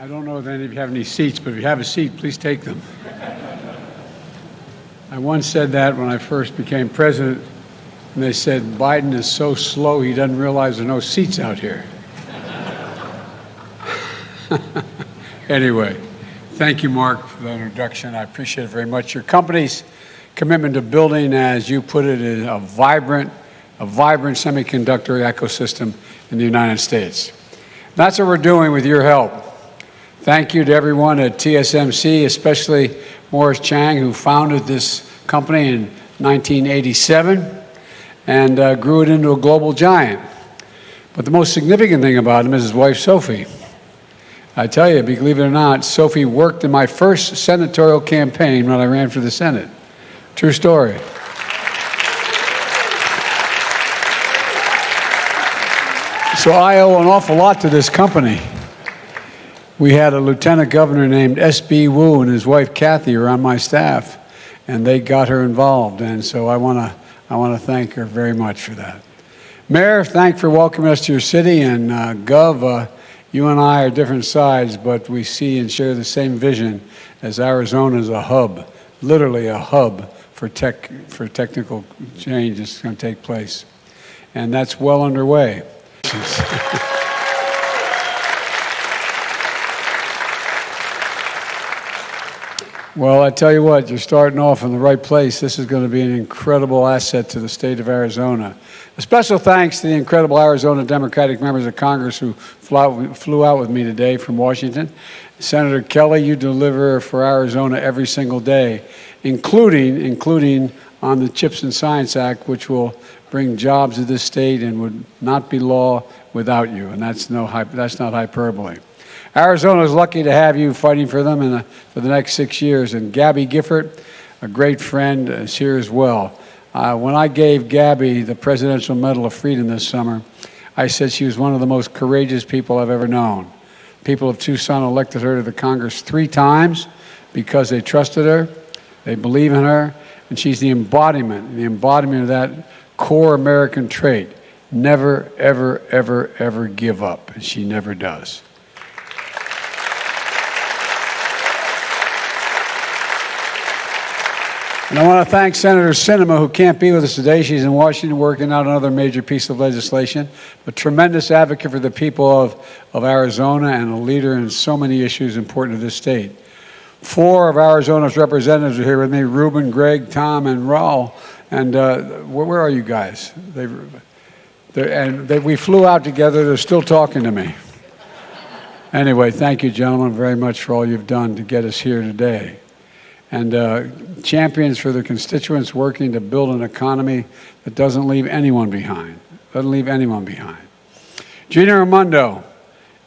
I don't know if any of you have any seats, but if you have a seat, please take them. I once said that when I first became president, and they said, Biden is so slow he doesn't realize there are no seats out here. Anyway, thank you, Mark, for the introduction. I appreciate it very much. Your company's commitment to building, as you put it, is a vibrant semiconductor ecosystem in the United States. That's what we're doing with your help. Thank you to everyone at TSMC, especially Morris Chang, who founded this company in 1987 and grew it into a global giant. But the most significant thing about him is his wife, Sophie. I tell you, believe it or not, Sophie worked in my first senatorial campaign when I ran for the Senate. True story. So I owe an awful lot to this company. We had a lieutenant governor named S.B. Wu and his wife Kathy were on my staff, and they got her involved. And so I want to thank her very much for that. Mayor, thanks for welcoming us to your city, and Gov, you and I are different sides, but we see and share the same vision as Arizona is a hub, literally a hub for technical change that's going to take place, and that's well underway. Well, I tell you what, you're starting off in the right place. This is going to be an incredible asset to the state of Arizona. A special thanks to the incredible Arizona Democratic members of Congress who flew out with me today from Washington. Senator Kelly, you deliver for Arizona every single day, including on the CHIPS and Science Act, which will bring jobs to this state and would not be law without you, and that's not hyperbole. Arizona is lucky to have you fighting for them for the next 6 years. And Gabby Gifford, a great friend, is here as well. When I gave Gabby the Presidential Medal of Freedom this summer, I said she was one of the most courageous people I've ever known. People of Tucson elected her to the Congress 3 times because they trusted her, they believe in her, and she's the embodiment of that core American trait. Never, ever, ever, ever give up, and she never does. And I want to thank Senator Sinema, who can't be with us today. She's in Washington working out another major piece of legislation, a tremendous advocate for the people of Arizona and a leader in so many issues important to this state. 4 of Arizona's representatives are here with me, Ruben, Greg, Tom, and Raul. And where are you guys? We flew out together. They're still talking to me. Anyway, thank you, gentlemen, very much for all you've done to get us here today. And champions for their constituents working to build an economy that doesn't leave anyone behind. Gina Raimondo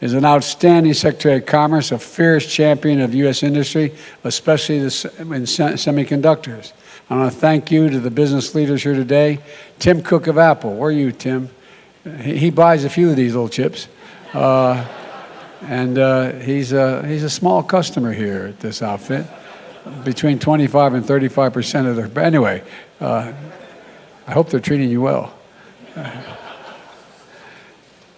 is an outstanding Secretary of Commerce, a fierce champion of U.S. industry, especially in semiconductors. I want to thank you to the business leaders here today. Tim Cook of Apple, where are you, Tim? He buys a few of these little chips. And he's a small customer here at this outfit. Between 25 and 35% of their, but anyway, I hope they're treating you well.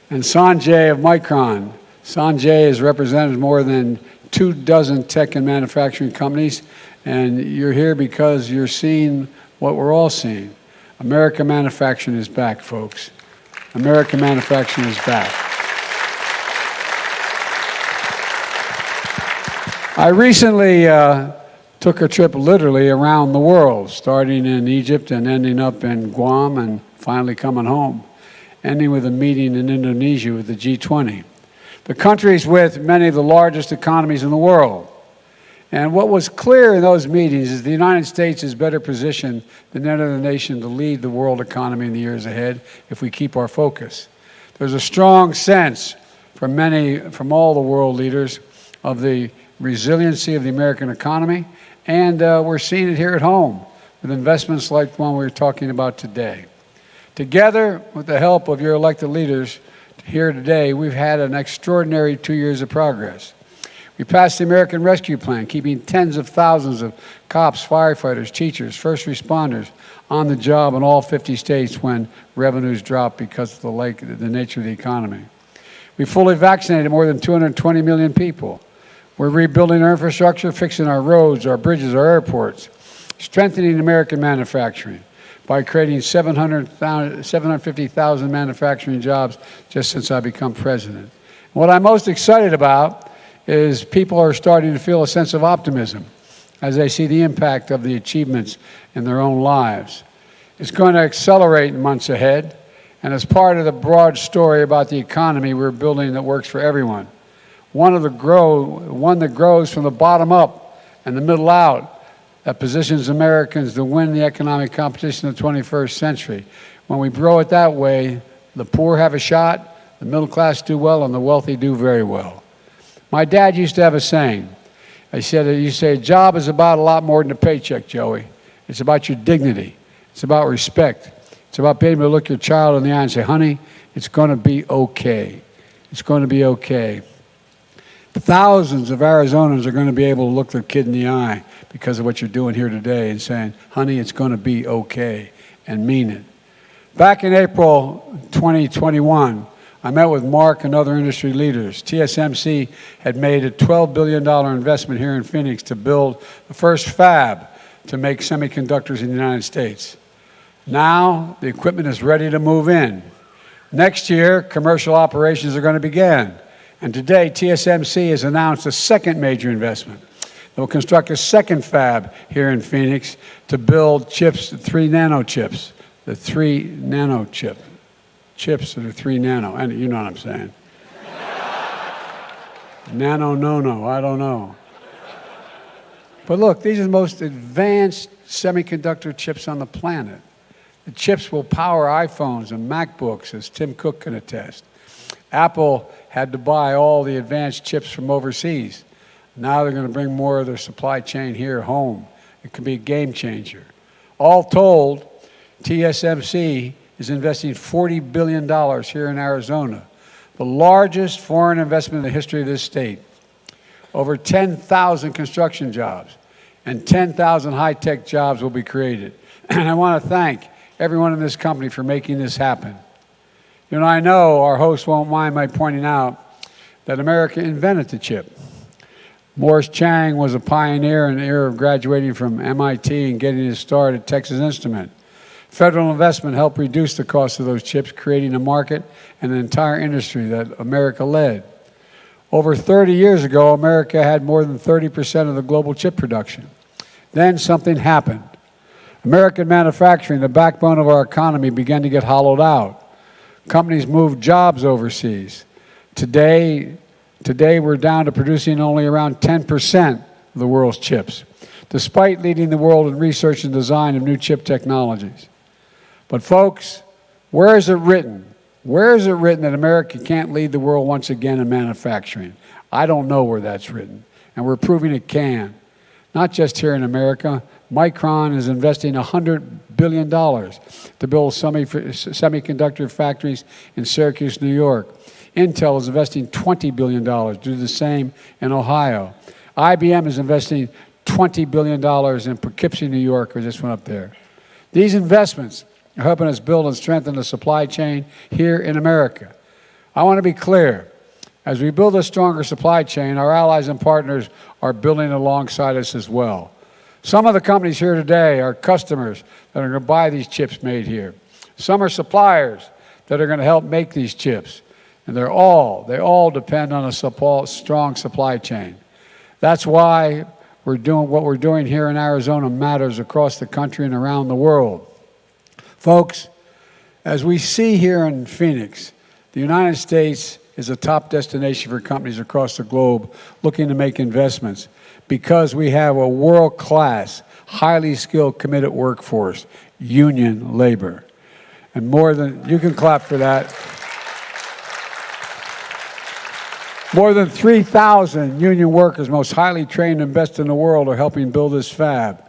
And Sanjay of Micron. Sanjay has represented more than 24 tech and manufacturing companies, and you're here because you're seeing what we're all seeing. American manufacturing is back, folks. American manufacturing is back. I recently took a trip literally around the world, starting in Egypt and ending up in Guam and finally coming home, ending with a meeting in Indonesia with the G20. The countries with many of the largest economies in the world. And what was clear in those meetings is the United States is better positioned than any other nation to lead the world economy in the years ahead if we keep our focus. There's a strong sense from all the world leaders of the resiliency of the American economy, and we're seeing it here at home with investments like the one we're talking about today. Together, with the help of your elected leaders here today, we've had an extraordinary 2 years of progress. We passed the American Rescue Plan, keeping tens of thousands of cops, firefighters, teachers, first responders on the job in all 50 states when revenues dropped because of the nature of the economy. We fully vaccinated more than 220 million people. We're rebuilding our infrastructure, fixing our roads, our bridges, our airports, strengthening American manufacturing by creating 750,000 manufacturing jobs just since I become president. What I'm most excited about is people are starting to feel a sense of optimism as they see the impact of the achievements in their own lives. It's going to accelerate in months ahead, and as part of the broad story about the economy we're building that works for everyone. One that grows from the bottom up and the middle out, that positions Americans to win the economic competition of the 21st century. When we grow it that way, the poor have a shot, the middle class do well, and the wealthy do very well. My dad used to have a saying. He said, you say, a job is about a lot more than a paycheck, Joey. It's about your dignity. It's about respect. It's about being able to look your child in the eye and say, honey, it's going to be okay. It's going to be okay. Thousands of Arizonans are going to be able to look their kid in the eye because of what you're doing here today and saying, honey, it's going to be okay, and mean it. Back in April 2021, I met with Mark and other industry leaders. TSMC had made a $12 billion investment here in Phoenix to build the first fab to make semiconductors in the United States. Now, the equipment is ready to move in. Next year, commercial operations are going to begin. And today, TSMC has announced a second major investment. They will construct a second fab here in Phoenix to build chips, 3 nano chips, the 3 nano chip. Chips that are 3 nano, and you know what I'm saying. Nano, no, I don't know. But look, these are the most advanced semiconductor chips on the planet. The chips will power iPhones and MacBooks, as Tim Cook can attest. Apple had to buy all the advanced chips from overseas. Now they're going to bring more of their supply chain here home. It could be a game changer. All told, TSMC is investing $40 billion here in Arizona, the largest foreign investment in the history of this state. Over 10,000 construction jobs and 10,000 high-tech jobs will be created. And I want to thank everyone in this company for making this happen. You know, I know our host won't mind my pointing out that America invented the chip. Morris Chang was a pioneer in the era of graduating from MIT and getting his start at Texas Instruments. Federal investment helped reduce the cost of those chips, creating a market and an entire industry that America led. Over 30 years ago, America had more than 30% of the global chip production. Then something happened. American manufacturing, the backbone of our economy, began to get hollowed out. Companies moved jobs overseas. Today we're down to producing only around 10% of the world's chips, despite leading the world in research and design of new chip technologies. But folks, where is it written? Where is it written that America can't lead the world once again in manufacturing? I don't know where that's written, and we're proving it can. Not just here in America. Micron is investing $100 billion to build semiconductor factories in Syracuse, New York. Intel is investing $20 billion to do the same in Ohio. IBM is investing $20 billion in Poughkeepsie, New York. I just went up there. These investments are helping us build and strengthen the supply chain here in America. I want to be clear. As we build a stronger supply chain, our allies and partners are building alongside us as well. Some of the companies here today are customers that are going to buy these chips made here. Some are suppliers that are going to help make these chips. And they all depend on a strong supply chain. That's why what we're doing here in Arizona matters across the country and around the world. Folks, as we see here in Phoenix, the United States is a top destination for companies across the globe looking to make investments because we have a world-class, highly skilled, committed workforce, union labor. And you can clap for that. More than 3,000 union workers, most highly trained and best in the world, are helping build this fab.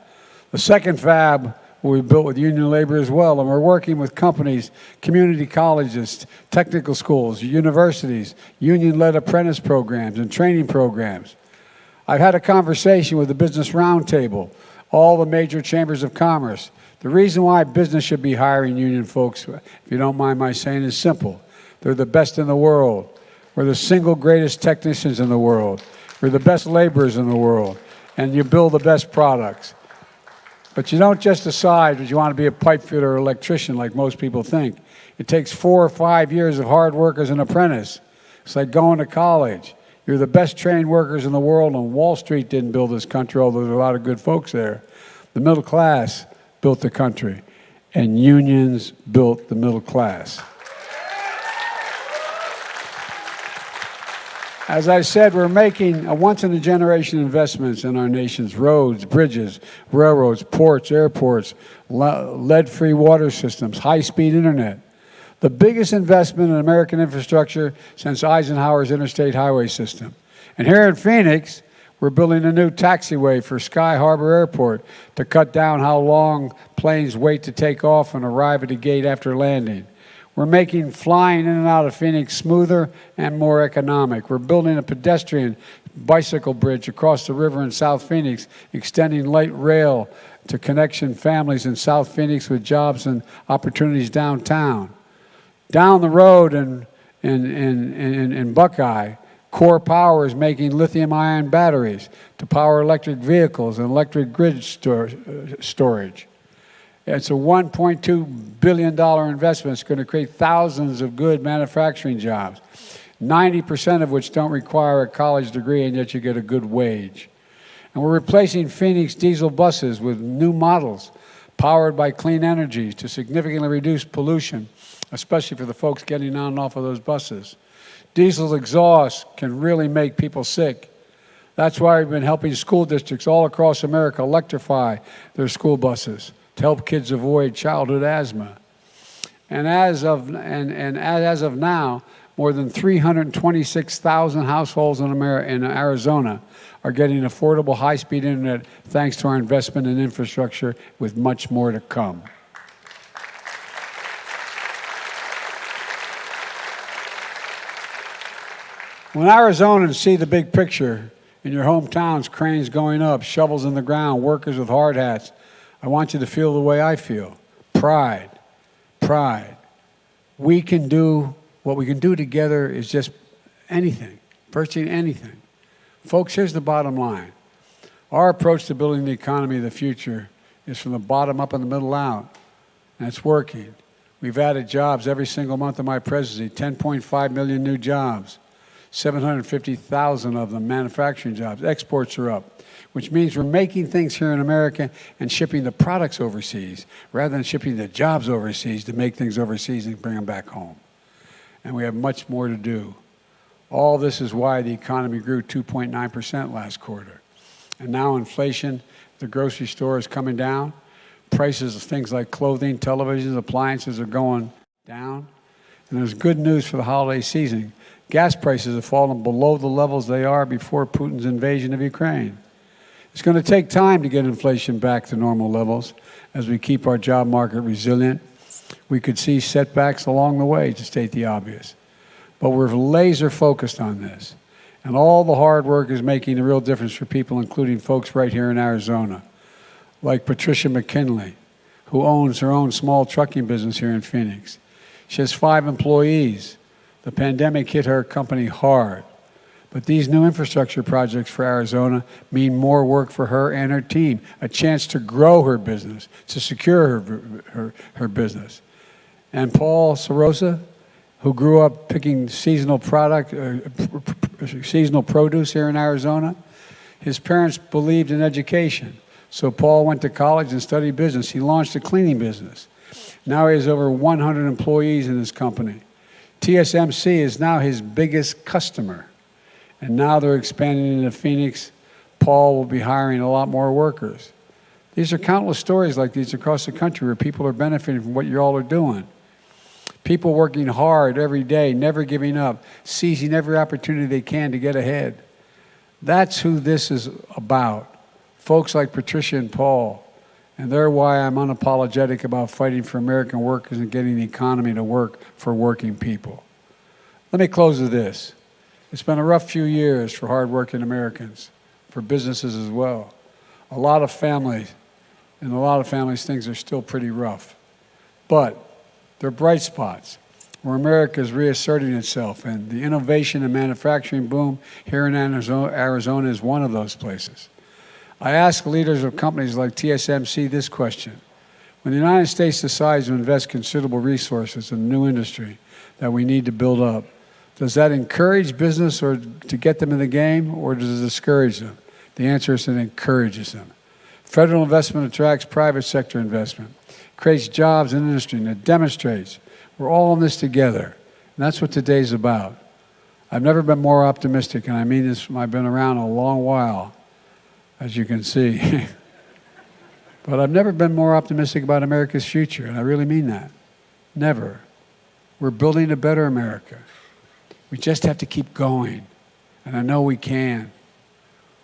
The second fab will be built with union labor as well, and we're working with companies, community colleges, technical schools, universities, union-led apprentice programs and training programs. I've had a conversation with the Business Roundtable, all the major chambers of commerce. The reason why business should be hiring union folks, if you don't mind my saying, is simple. They're the best in the world. We're the single greatest technicians in the world. We're the best laborers in the world, and you build the best products. But you don't just decide that you want to be a pipe fitter or electrician like most people think. It takes 4 or 5 years of hard work as an apprentice. It's like going to college. You're the best trained workers in the world, and Wall Street didn't build this country, although there's a lot of good folks there. The middle class built the country, and unions built the middle class. As I said, we're making a once-in-a-generation investments in our nation's roads, bridges, railroads, ports, airports, lead-free water systems, high-speed internet. The biggest investment in American infrastructure since Eisenhower's interstate highway system. And here in Phoenix, we're building a new taxiway for Sky Harbor Airport to cut down how long planes wait to take off and arrive at the gate after landing. We're making flying in and out of Phoenix smoother and more economic. We're building a pedestrian bicycle bridge across the river in South Phoenix, extending light rail to connection families in South Phoenix with jobs and opportunities downtown. Down the road in Buckeye, Core Power is making lithium-ion batteries to power electric vehicles and electric grid storage. It's a $1.2 billion investment. It's going to create thousands of good manufacturing jobs, 90% of which don't require a college degree, and yet you get a good wage. And we're replacing Phoenix diesel buses with new models powered by clean energy to significantly reduce pollution, especially for the folks getting on and off of those buses. Diesel exhaust can really make people sick. That's why we've been helping school districts all across America electrify their school buses to help kids avoid childhood asthma. And as of now, more than 326,000 households in Arizona are getting affordable high-speed internet thanks to our investment in infrastructure, with much more to come. When Arizonans see the big picture, in your hometowns, cranes going up, shovels in the ground, workers with hard hats, I want you to feel the way I feel. Pride. Pride. We can do, what we can do together is just anything, virtually anything. Folks, here's the bottom line. Our approach to building the economy of the future is from the bottom up and the middle out, and it's working. We've added jobs every single month of my presidency, 10.5 million new jobs, 750,000 of them manufacturing jobs. Exports are up, which means we're making things here in America and shipping the products overseas rather than shipping the jobs overseas to make things overseas and bring them back home. And we have much more to do. All this is why the economy grew 2.9% last quarter. And now inflation at the grocery store is coming down. Prices of things like clothing, televisions, appliances are going down. And there's good news for the holiday season. Gas prices have fallen below the levels they are before Putin's invasion of Ukraine. It's going to take time to get inflation back to normal levels as we keep our job market resilient. We could see setbacks along the way, to state the obvious. But we're laser focused on this. And all the hard work is making a real difference for people, including folks right here in Arizona, like Patricia McKinley, who owns her own small trucking business here in Phoenix. She has 5 employees. The pandemic hit her company hard. But these new infrastructure projects for Arizona mean more work for her and her team, a chance to grow her business, to secure her business. And Paul Sorosa, who grew up picking seasonal produce here in Arizona, his parents believed in education. So Paul went to college and studied business. He launched a cleaning business. Now he has over 100 employees in his company. TSMC is now his biggest customer. And now they're expanding into Phoenix. Paul will be hiring a lot more workers. These are countless stories like these across the country where people are benefiting from what you all are doing. People working hard every day, never giving up, seizing every opportunity they can to get ahead. That's who this is about. Folks like Patricia and Paul. And they're why I'm unapologetic about fighting for American workers and getting the economy to work for working people. Let me close with this. It's been a rough few years for hardworking Americans, for businesses as well. In a lot of families, things are still pretty rough. But they're bright spots. where America is reasserting itself, and the innovation and manufacturing boom here in Arizona is one of those places. I ask leaders of companies like TSMC this question. When the United States decides to invest considerable resources in a new industry that we need to build up, does that encourage business or to get them in the game, or does it discourage them? The answer is it encourages them. Federal investment attracts private sector investment, creates jobs in industry, and it demonstrates we're all in this together. And that's what today's about. I've never been more optimistic, and I mean this, I've been around a long while, as you can see. But I've never been more optimistic about America's future, and I really mean that. Never. We're building a better America. We just have to keep going, and I know we can.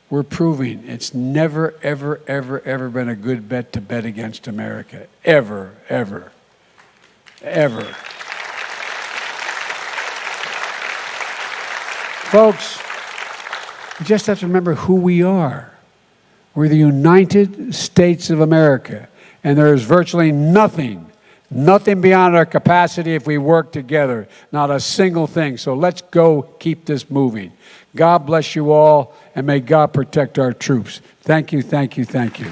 We're proving it's never, ever, ever, ever been a good bet to bet against America. Ever, ever, ever. Folks, we just have to remember who we are. We're the United States of America, and there is virtually nothing beyond our capacity if we work together. Not a single thing. So let's go keep this moving. God bless you all, and may God protect our troops. Thank you, thank you, thank you.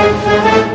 Thank you.